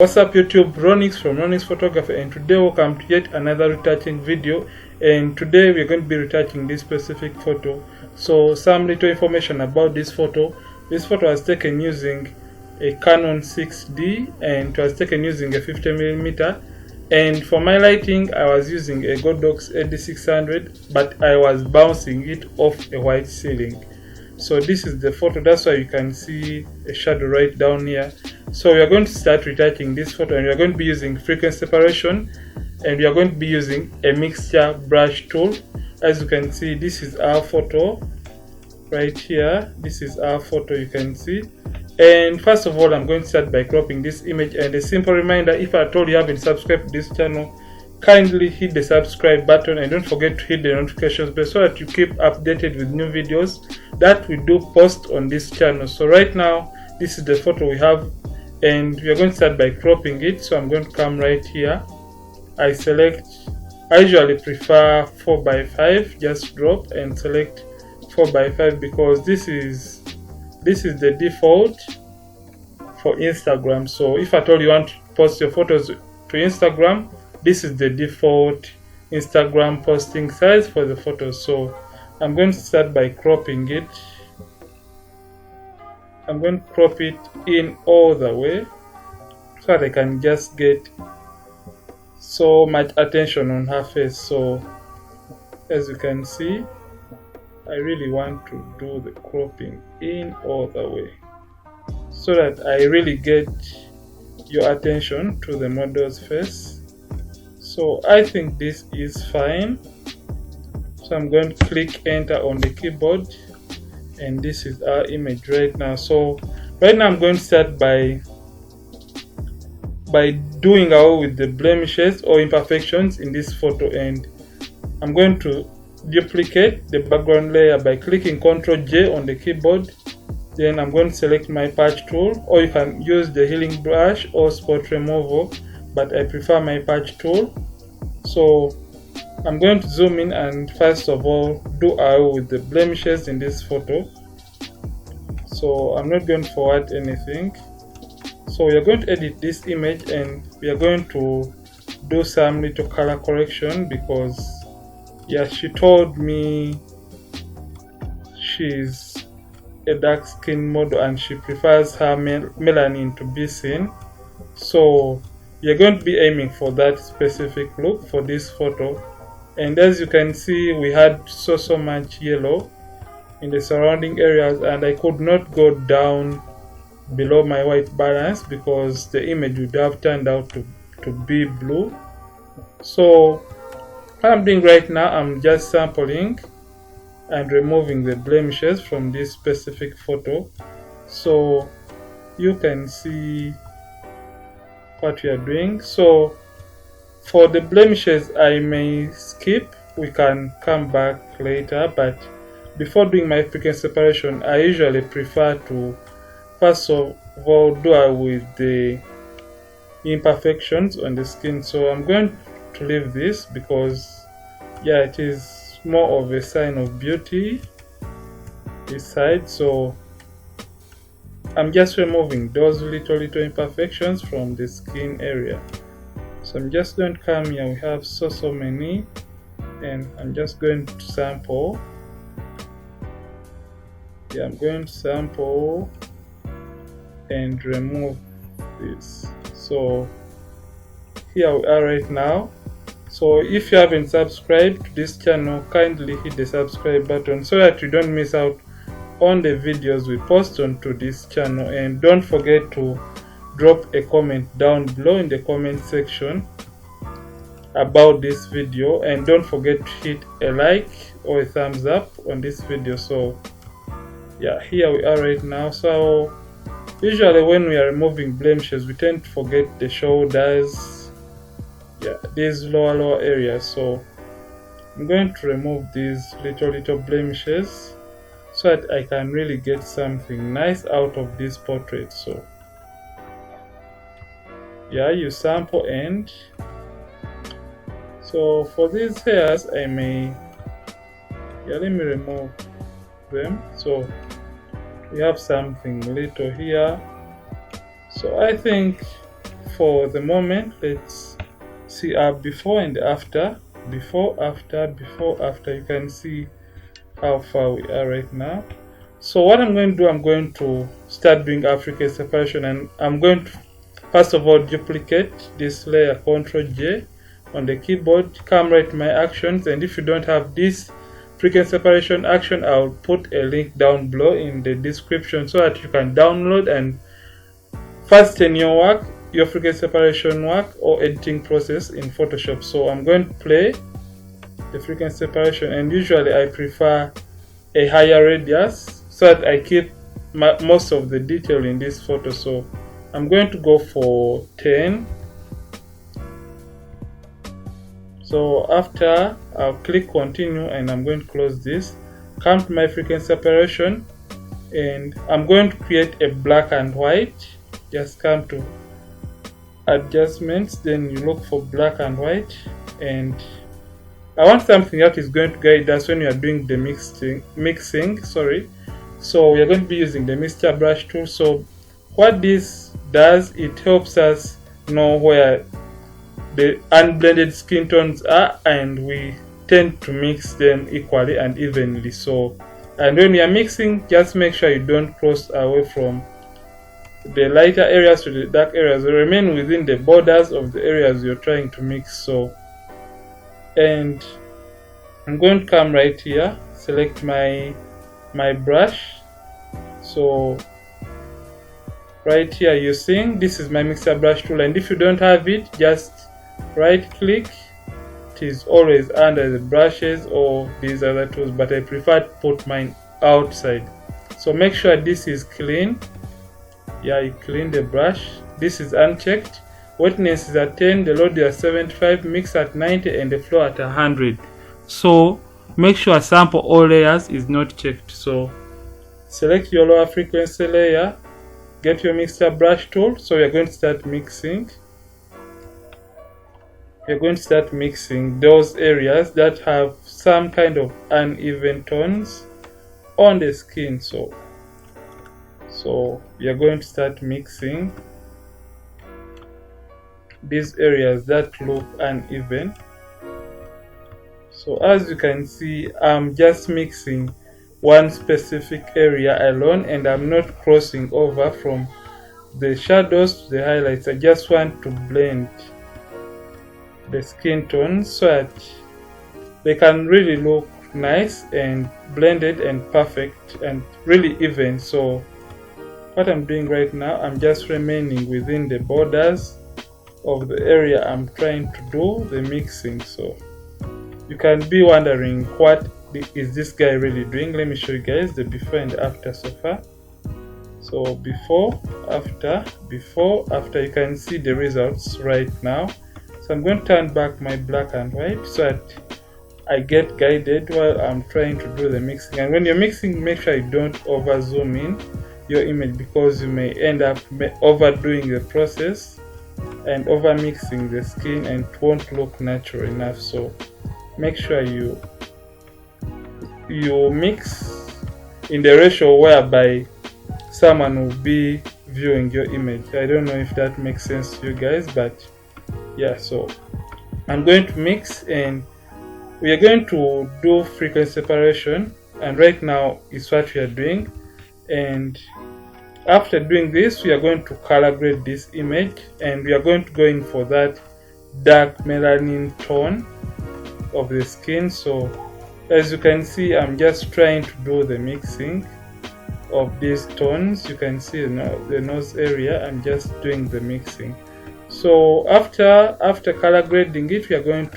What's up YouTube, Ronix from Ronix Photography, and today welcome to yet another retouching video. And today we're going to be retouching this specific photo. So some little information about this photo. This photo was taken using a Canon 6D and it was taken using a 50mm. And for my lighting I was using a Godox AD600, but I was bouncing it off a white ceiling. So this is the photo, that's why you can see a shadow right down here. So we are going to start retouching this photo, and we are going to be using frequency separation, and we are going to be using a mixture brush tool. As you can see, this is our photo right here. This is our photo, you can see. And first of all, I'm going to start by cropping this image. And a simple reminder, if at all you haven't subscribed to this channel, kindly hit the subscribe button and don't forget to hit the notifications bell so that you keep updated with new videos that we do post on this channel. So right now, this is the photo we have, and we are going to start by cropping it. So I'm going to come right here. I usually prefer 4x5, just drop and select 4x5 because this is the default for Instagram. So if at all you want to post your photos to Instagram, this is the default Instagram posting size for the photos. So I'm going to start by cropping it. I'm going to crop it in all the way so that I can just get so much attention on her face. So as you can see, I really want to do the cropping in all the way so that I really get your attention to the model's face. So I think this is fine. So I'm going to click enter on the keyboard, and this is our image right now. So right now I'm going to start by doing away with the blemishes or imperfections in this photo, and I'm going to duplicate the background layer by clicking Ctrl J on the keyboard. Then I'm going to select my patch tool, or you can use the healing brush or spot removal, but I prefer my patch tool. So I'm going to zoom in and first of all do away with the blemishes in this photo. So I'm not going to forward anything. So we are going to edit this image, and we are going to do some little color correction because she told me she's a dark skin model and she prefers her melanin to be seen. So we are going to be aiming for that specific look for this photo. And as you can see, we had so much yellow in the surrounding areas, and I could not go down below my white balance because the image would have turned out to be blue. So what I'm doing right now, I'm just sampling and removing the blemishes from this specific photo so you can see what we are doing. So for the blemishes I may skip, we can come back later, but before doing my frequency separation I usually prefer to first of all do away with the imperfections on the skin. So I'm going to leave this because it is more of a sign of beauty this side. So I'm just removing those little imperfections from the skin area. So I'm just going to come here, we have so many, and I'm just going to sample. I'm going to sample and remove this. So here we are right now. So if you haven't subscribed to this channel, kindly hit the subscribe button so that you don't miss out on the videos we post onto this channel. And don't forget to drop a comment down below in the comment section about this video, and don't forget to hit a like or a thumbs up on this video. So here we are right now. So usually when we are removing blemishes we tend to forget the shoulders, these lower areas. So I'm going to remove these little blemishes so that I can really get something nice out of this portrait. So you sample, and so for these hairs I may let me remove them. So we have something little here. So I think for the moment, let's see our before and after. Before, after, before, after. You can see how far we are right now. So what I'm going to do, I'm going to start doing African separation, and I'm going to first of all duplicate this layer, Ctrl J on the keyboard, come right to my actions, and if you don't have this frequency separation action, I'll put a link down below in the description so that you can download and fasten your work, your frequency separation work or editing process in Photoshop. So I'm going to play the frequency separation, and usually I prefer a higher radius so that I keep most of the detail in this photo. So I'm going to go for 10. So after, I'll click continue and I'm going to close this, come to my frequency separation, and I'm going to create a black and white. Just come to adjustments, then you look for black and white, and I want something that is going to guide us when we are doing the mixing. So we are going to be using the mixture brush tool. So what this does, it helps us know where the unblended skin tones are, and we tend to mix them equally and evenly. So, and when you are mixing, just make sure you don't cross away from the lighter areas to the dark areas. Remain within the borders of the areas you're trying to mix. So, and I'm going to come right here, select my brush. So right here you're seeing this is my mixer brush tool, and if you don't have it, just right click. It is always under the brushes or these other tools, but I prefer to put mine outside. So make sure this is clean. Yeah, you clean the brush. This is unchecked. Wetness is at 10, the load is at 75, mix at 90, and the flow at 100. So make sure sample all layers is not checked. So select your lower frequency layer, get your mixer brush tool. So we are going to start mixing. We are going to start mixing those areas that have some kind of uneven tones on the skin. So we are going to start mixing these areas that look uneven. So as you can see, I'm just mixing one specific area alone, and I'm not crossing over from the shadows to the highlights. I just want to blend the skin tones so that they can really look nice and blended and perfect and really even. So what I'm doing right now, I'm just remaining within the borders of the area I'm trying to do the mixing. So you can be wondering, what is this guy really doing? Let me show you guys the before and after so far. So before, after, you can see the results right now. So I'm going to turn back my black and white so that I get guided while I'm trying to do the mixing. And when you're mixing, make sure you don't over zoom in your image, because you may end up overdoing the process and over mixing the skin, and it won't look natural enough. So make sure you mix in the ratio whereby someone will be viewing your image. I don't know if that makes sense to you guys, but yeah. So I'm going to mix, and we are going to do frequency separation, and right now is what we are doing. And after doing this, we are going to color grade this image, and we are going to go in for that dark melanin tone of the skin. So as you can see, I'm just trying to do the mixing of these tones. You can see the nose area, I'm just doing the mixing. So after color grading it, we are going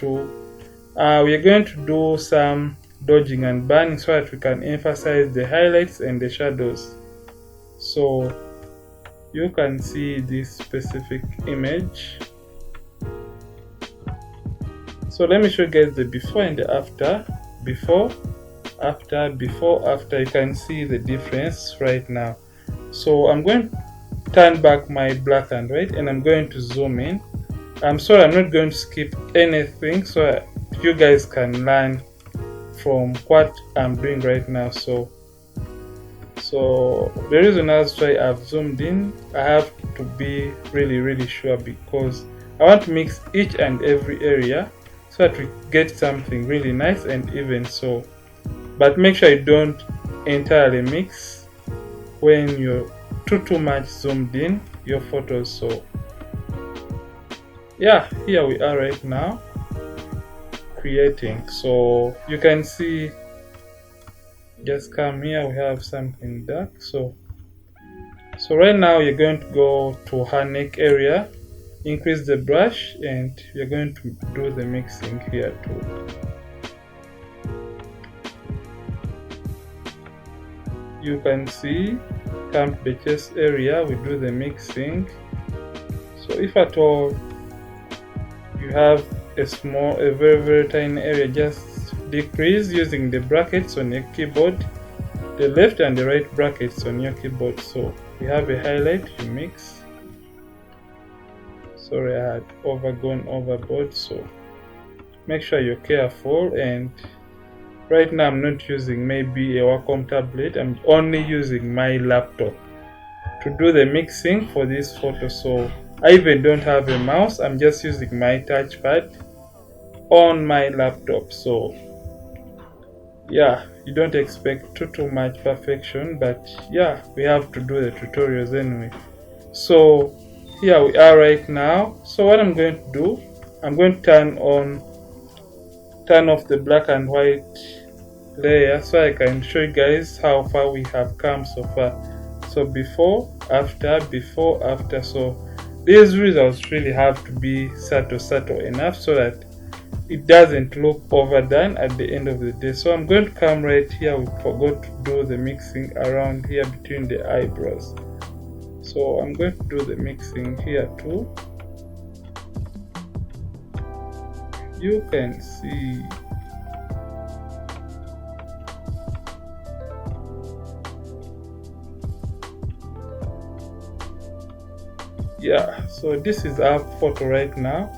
to do some dodging and burning so that we can emphasize the highlights and the shadows. So you can see this specific image. So let me show you guys the before and the after. Before, after. You can see the difference right now. So I'm going to turn back my black and white, and I'm going to zoom in. I'm sorry, I'm not going to skip anything so that you guys can learn from what I'm doing right now. So the reason that's why I've zoomed in, I have to be really sure, because I want to mix each and every area so that we get something really nice and even. So but make sure you don't entirely mix when you're too much zoomed in your photos. So yeah, here we are right now creating. So you can see, just come here, we have something dark. So right now you're going to go to her neck area, increase the brush, and you're going to do the mixing here too. You can see, come to the chest area, we do the mixing. So if at all you have a very tiny area, just decrease using the brackets on your keyboard, the left and the right brackets on your keyboard. So we have a highlight, you mix. Sorry, I had gone overboard, so make sure you're careful. And right now I'm not using maybe a Wacom tablet, I'm only using my laptop to do the mixing for this photo. So I even don't have a mouse, I'm just using my touchpad on my laptop. So yeah, you don't expect too much perfection, but yeah, we have to do the tutorials anyway. So here we are right now. So what I'm going to do, I'm going to turn off the black and white layer so I can show you guys how far we have come so far. So before, after. So these results really have to be subtle enough so that it doesn't look overdone at the end of the day. So I'm going to come right here, we forgot to do the mixing around here between the eyebrows. So I'm going to do the mixing here too. You can see yeah, so this is our photo right now.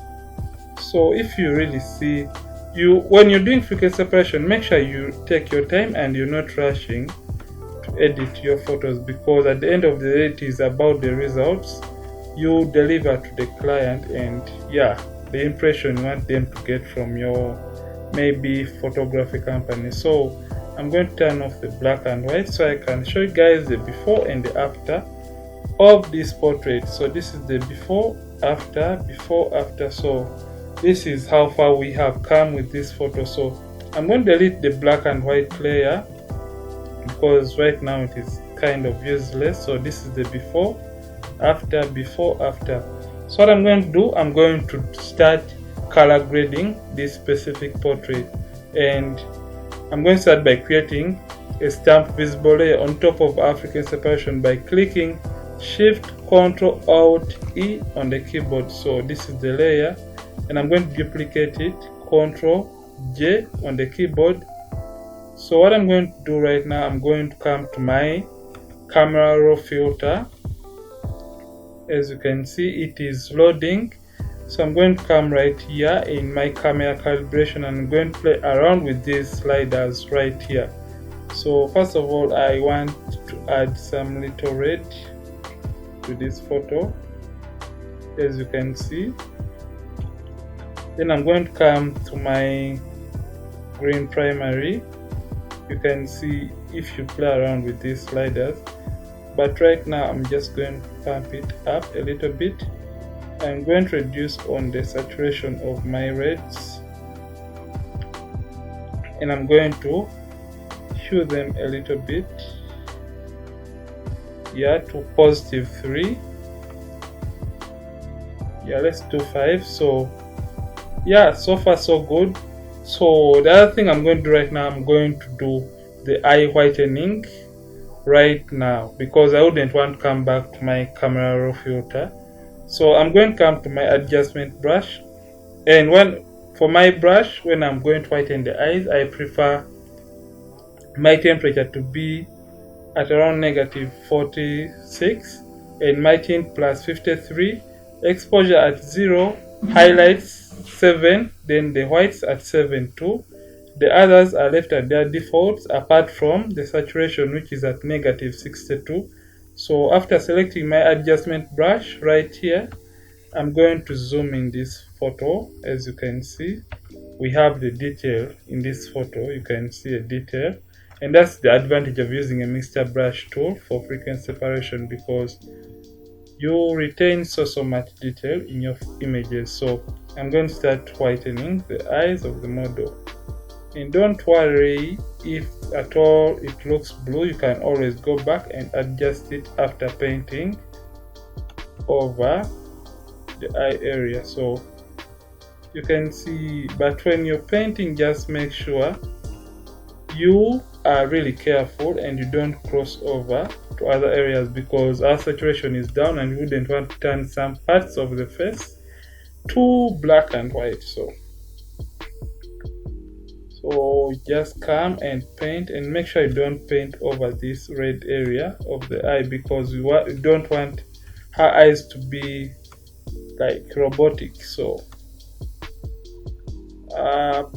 So if you really see, when you're doing frequency separation, make sure you take your time and you're not rushing to edit your photos, because at the end of the day it is about the results you deliver to the client, and yeah, the impression you want them to get from your maybe photography company. So I'm going to turn off the black and white so I can show you guys the before and the after of this portrait. So this is the before after. So this is how far we have come with this photo. So I'm going to delete the black and white layer because right now it is kind of useless. So this is the before after. So what I'm going to do, I'm going to start color grading this specific portrait, and I'm going to start by creating a stamp visible layer on top of African separation by clicking Shift Ctrl Alt E on the keyboard. So this is the layer, and I'm going to duplicate it, Ctrl J on the keyboard. So what I'm going to do right now, I'm going to come to my camera raw filter. As you can see, it is loading. So I'm going to come right here in my camera calibration, and I'm going to play around with these sliders right here. So first of all, I want to add some little red to this photo, as you can see. Then I'm going to come to my green primary. You can see if you play around with these sliders, but right now I'm just going to pump it up a little bit. I'm going to reduce on the saturation of my reds, and I'm going to hue them a little bit, yeah, to +3. Yeah, let's do 5. So yeah, so far so good. So the other thing I'm going to do right now, I'm going to do the eye whitening right now, because I wouldn't want to come back to my camera raw filter. So I'm going to come to my adjustment brush, and for my brush, when I'm going to whiten the eyes, I prefer my temperature to be at around -46 and margin +53, exposure at 0, highlights 7, then the whites at 7 too. The others are left at their defaults apart from the saturation, which is at -62. So after selecting my adjustment brush right here, I'm going to zoom in this photo. As you can see, we have the detail in this photo. You can see a detail, and that's the advantage of using a mixture brush tool for frequency separation, because you retain so much detail in your images. So I'm going to start whitening the eyes of the model. And don't worry if at all it looks blue, you can always go back and adjust it after painting over the eye area. So you can see, but when you're painting, just make sure you are really careful and you don't cross over to other areas, because our saturation is down and you wouldn't want to turn some parts of the face to black and white. So just come and paint, and make sure you don't paint over this red area of the eye, because we don't want her eyes to be like robotic. So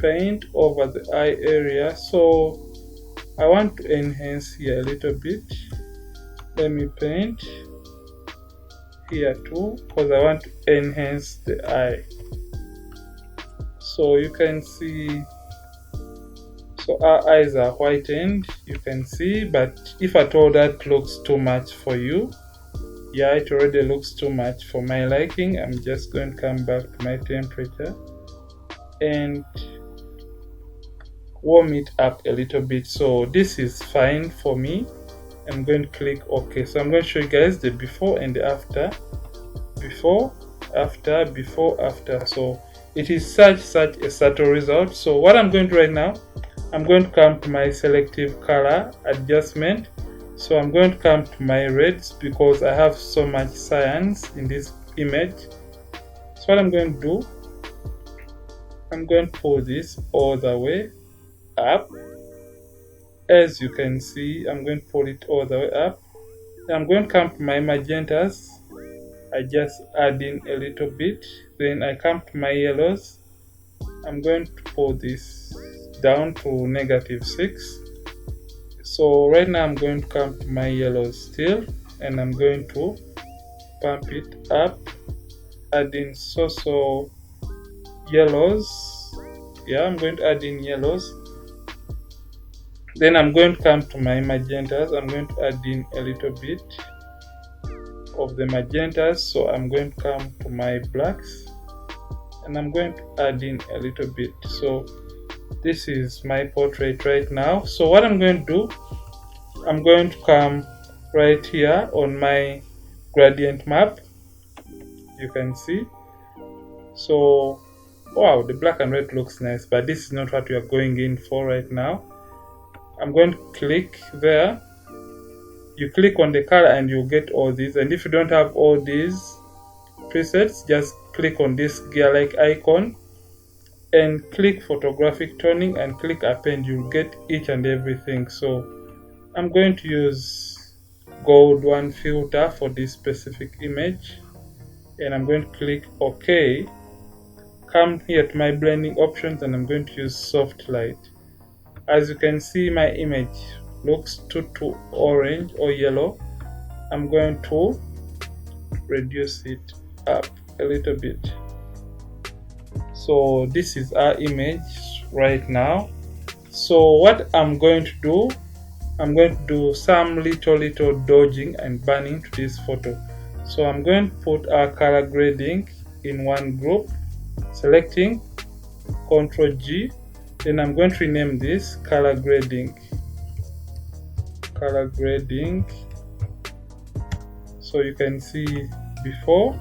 paint over the eye area. So I want to enhance here a little bit. Let me paint here too, because I want to enhance the eye. So you can see, so our eyes are whitened, you can see, but if at all that looks too much for you, yeah, it already looks too much for my liking, I'm just going to come back to my temperature and warm it up a little bit. So this is fine for me. I'm going to click OK. So I'm going to show you guys the before and the after. Before, after, before, after. So it is such a subtle result. So what I'm going to do right now, I'm going to come to my selective color adjustment. So I'm going to come to my reds, because I have so much cyans in this image. So what I'm going to do, I'm going to pull this all the way up. As you can see, I'm going to pull it all the way up. Then I'm going to come to my magentas. I just add in a little bit. Then I come to my yellows. I'm going to pull this down to -6. So right now I'm going to come to my yellows still, and I'm going to pump it up, add in so yellows. Yeah, I'm going to add in yellows. Then I'm going to come to my magentas. I'm going to add in a little bit of the magentas. So I'm going to come to my blacks, and I'm going to add in a little bit. So this is my portrait right now. So what I'm going to do, I'm going to come right here on my gradient map. You can see. So wow, the black and red looks nice, but this is not what we are going in for right now. I'm going to click there. You click on the color and you get all these, and if you don't have all these presets, just click on this gear-like icon and click photographic toning and click append. You'll get each and everything. So I'm going to use gold one filter for this specific image, and I'm going to click OK. Come here to my blending options, and I'm going to use soft light. As you can see, my image looks too orange or yellow. I'm going to reduce it up a little bit. So this is our image right now. So what I'm going to do, I'm going to do some little dodging and burning to this photo. So I'm going to put our color grading in one group, selecting Ctrl G. Then I'm going to rename this color grading. So you can see before,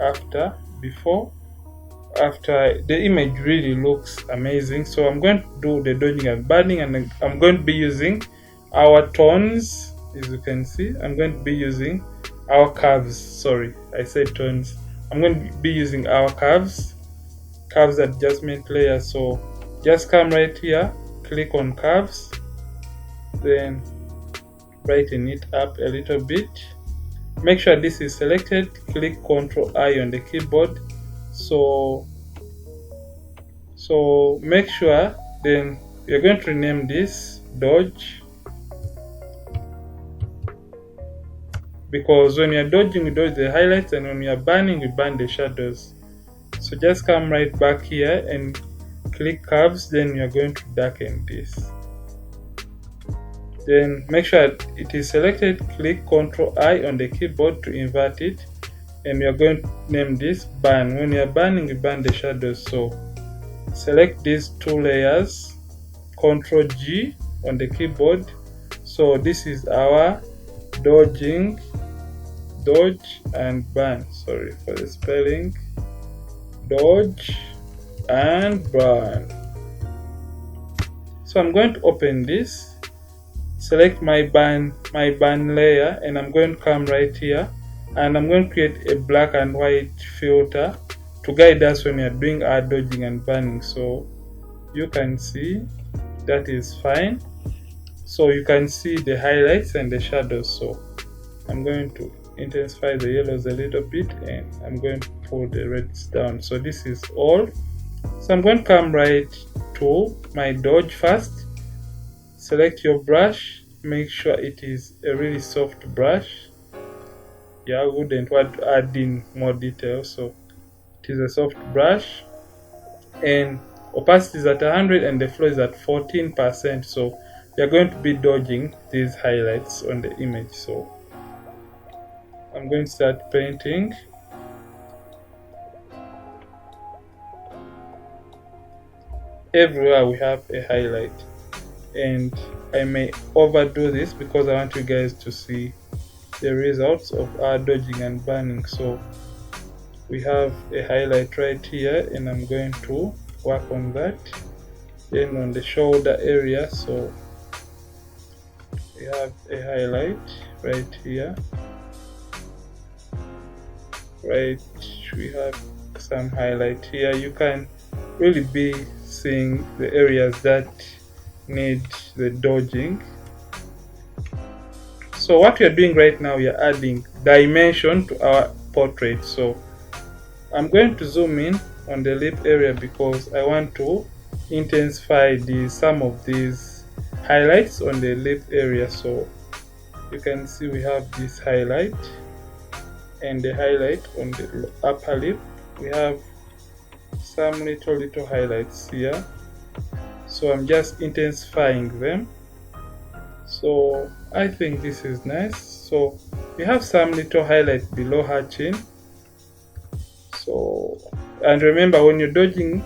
after, before, after. The image really looks amazing. So I'm going to do the dodging and burning, and I'm going to be using our tones. As you can see, I'm going to be using our curves. Sorry, I said tones. I'm going to be using our curves adjustment layer. So just come right here, click on curves, then brighten it up a little bit. Make sure this is selected, click Ctrl I on the keyboard. So make sure, then we're going to rename this dodge. because when you're dodging, we dodge the highlights, and when you're burning, we burn the shadows. So just come right back here and click curves, then you're going to darken this. Then make sure it is selected, click Ctrl I on the keyboard to invert it, and we are going to name this burn. When you are burning, you burn the shadows. So select these two layers, Ctrl G on the keyboard. So this is our dodging, dodge and burn. Sorry for the spelling. Dodge and burn. So I'm going to open this, select my burn layer, and I'm going to come right here, and I'm going to create a black and white filter to guide us when we are doing our dodging and burning. So you can see that is fine. So you can see the highlights and the shadows. So I'm going to intensify the yellows a little bit, and I'm going to pull the reds down. So this is all. So I'm going to come right to my dodge first. Select your brush, make sure it is a really soft brush. Yeah, I wouldn't want to add in more detail, so it is a soft brush, and opacity is at 100 and the flow is at 14%. So we are going to be dodging these highlights on the image. So I'm going to start painting. Everywhere we have a highlight, and I may overdo this because I want you guys to see the results of our dodging and burning. So we have a highlight right here, and I'm going to work on that. Then on the shoulder area, so we have a highlight right here. Right, we have some highlight here. You can really be seeing the areas that need the dodging. So what we are doing right now, we are adding dimension to our portrait. So I'm going to zoom in on the lip area because I want to intensify some of these highlights on the lip area. So you can see we have this highlight and the highlight on the upper lip. We have some little highlights here. So I'm just intensifying them. So I think this is nice. So we have some little highlight below her chin. So, and remember, when you're dodging,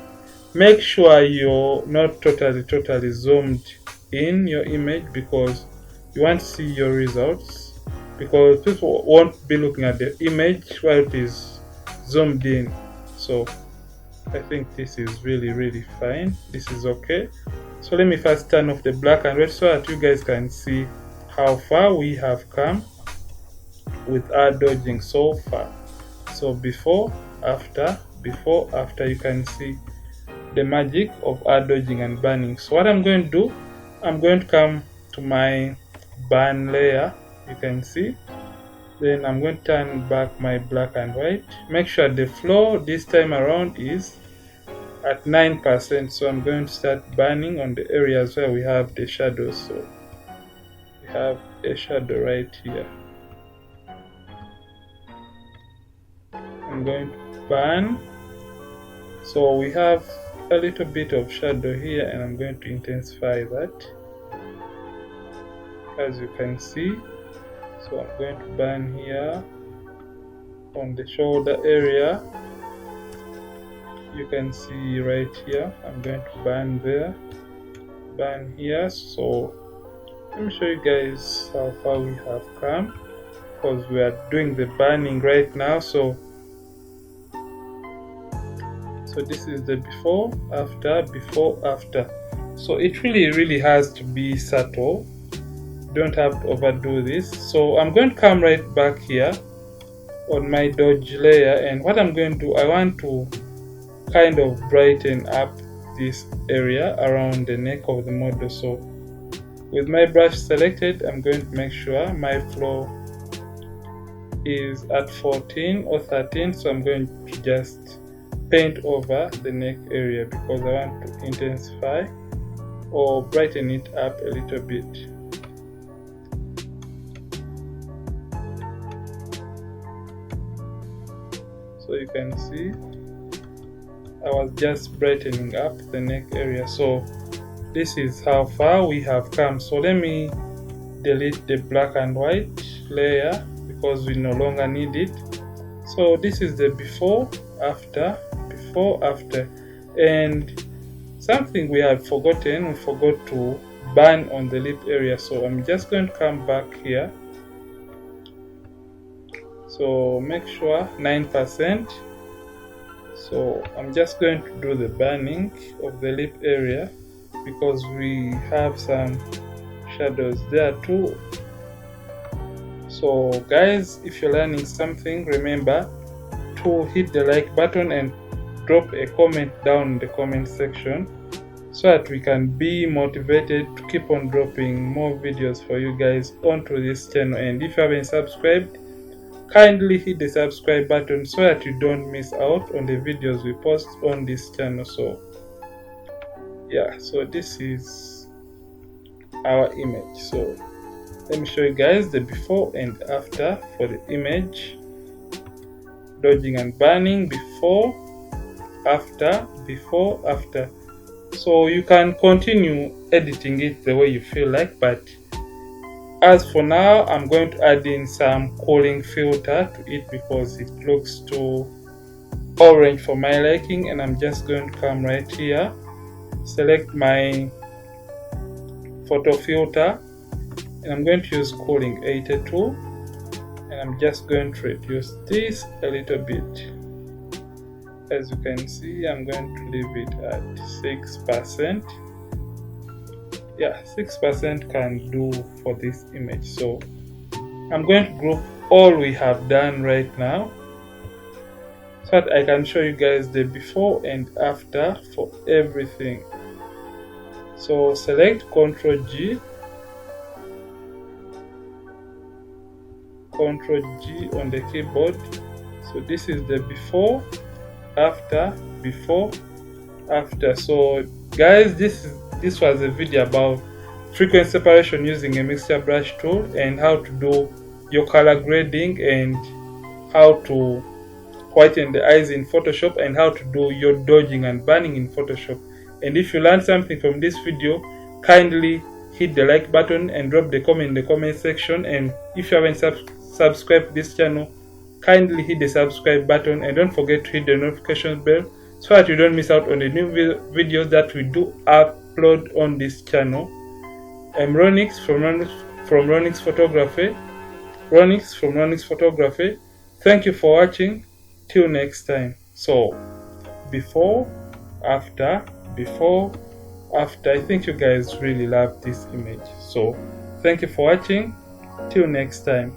make sure you're not totally zoomed in your image, because you want to see your results, because people won't be looking at the image while it is zoomed in. So I think this is really fine. This is okay. So let me first turn off the black and white so that you guys can see how far we have come with our dodging so far. So before, after, you can see the magic of our dodging and burning. So what I'm going to do, I'm going to come to my burn layer, you can see. Then I'm going to turn back my black and white. Make sure the flow this time around is at 9%. So I'm going to start burning on the areas where we have the shadows. So we have a shadow right here. I'm going to burn. So we have a little bit of shadow here, and I'm going to intensify that, as you can see. So I'm going to burn here on the shoulder area. You can see right here. I'm going to burn there, burn here. So let me show you guys how far we have come, because we are doing the burning right now. So this is the before, after. So it really has to be subtle. Don't have to overdo this. So I'm going to come right back here on my dodge layer, and what I'm going to do, I want to kind of brighten up this area around the neck of the model. So with my brush selected, I'm going to make sure my flow is at 14 or 13. So I'm going to just paint over the neck area because I want to intensify or brighten it up a little bit. you can see, I was just brightening up the neck area. So this is how far we have come. So let me delete the black and white layer because we no longer need it. So this is the before after, and something we had forgotten, we forgot to burn on the lip area. So I'm just going to come back here. So make sure 9%. So I'm just going to do the burning of the lip area because we have some shadows there too. So guys, if you're learning something, remember to hit the like button and drop a comment down in the comment section so that we can be motivated to keep on dropping more videos for you guys onto this channel. And if you haven't subscribed, kindly hit the subscribe button so that you don't miss out on the videos we post on this channel. So yeah, so this is our image. So let me show you guys the before and after for the image. Dodging and burning, before, after, before, after. So you can continue editing it the way you feel like, but as for now, I'm going to add in some cooling filter to it because it looks too orange for my liking. And I'm just going to come right here, select my photo filter, and I'm going to use cooling 82, and I'm just going to reduce this a little bit. As you can see, I'm going to leave it at 6%. Yeah, 6% can do for this image. So I'm going to group all we have done right now so that I can show you guys the before and after for everything. So select Ctrl G on the keyboard. So this is the before, after, before, after. So guys, this was a video about frequency separation using a mixture brush tool and how to do your color grading and how to whiten the eyes in Photoshop and how to do your dodging and burning in Photoshop. And if you learned something from this video, kindly hit the like button and drop the comment in the comment section. And if you haven't subscribed to this channel, kindly hit the subscribe button and don't forget to hit the notification bell so that you don't miss out on the new videos that we do upload on this channel. I'm Ronix from Ronix Photography. Thank you for watching. Till next time. So before, after, before, after. I think you guys really love this image. So thank you for watching. Till next time.